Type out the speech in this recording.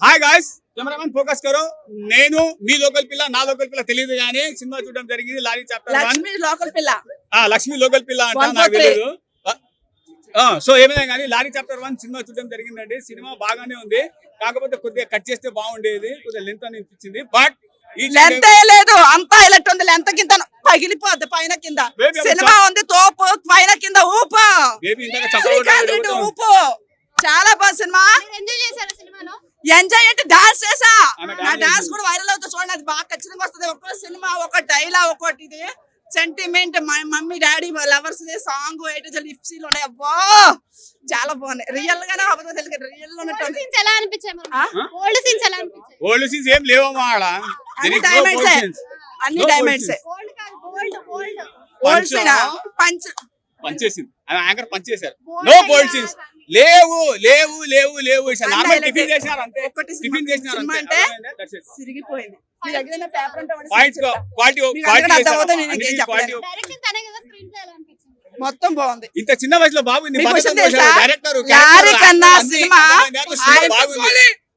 Hi guys, cameraman focus కరో. నేను మీ local పిల్ల, నా లోకల్ పిల్ల తెలియదు కానీ సినిమా చూడడం జరిగింది. లారీ చాప్టర్ 1 లక్ష్మి లోకల్ పిల్ల. లక్ష్మి లోకల్ పిల్ల అంటే నాకు తెలియదు. సో ఏమైనా కానీ లారీ చాప్టర్ 1 సినిమా చూడడం జరిగిందండి. సినిమా బాగానే ఉంది, కాకపోతే కొద్దిగా కట్ చేస్తే బాగుండేది. కొద్దిగా లెంత్ అని అనిపించింది. బట్ లెంత్ లేదు, అంతా ఎలక్ట్ ఉంది. లెంత్ కింద పగిలిపోద్ది, పైన కింద. సినిమా ఉంది తోపు, పైన కింద ఊపు. ఊపు చాలా బాగా సినిమా. ఎంజాయ్ అంటే డాన్స్ చేసా. నా డాన్స్ కూడా వైరల్ అవుతుంది చూడండి, అది బాగా ఖచ్చితంగా వస్తుంది. ఒక్కో సినిమా ఒక డైలాగ్, ఒకటి ఇది sentiment, mummy daddy lovers song లిప్సీలు ఉన్నాయి. అబ్బా చాలా బాగున్నాయి. రియల్ గానే అబద్ధం తెలియదు, రియల్ ఓల్డ్ సీన్స్ ఏం లేవమ్మా. అన్ని డైమండ్స్, అన్ని డైమండ్స్. ఓల్డ్ సీన్ పంచేసింది, యాంకర్ పంచేశారు. నో గోల్డ్ సీన్స్ లేవు లేవు లేవు లేవు. టిఫిన్ చేసినారు అంతే, టిఫిన్ చేసినారు అంటే సిరిగిపోయింది. మొత్తం బాగుంది. ఇంత చిన్న వయసులో బాగుంది. లారీ కన్నా సినిమా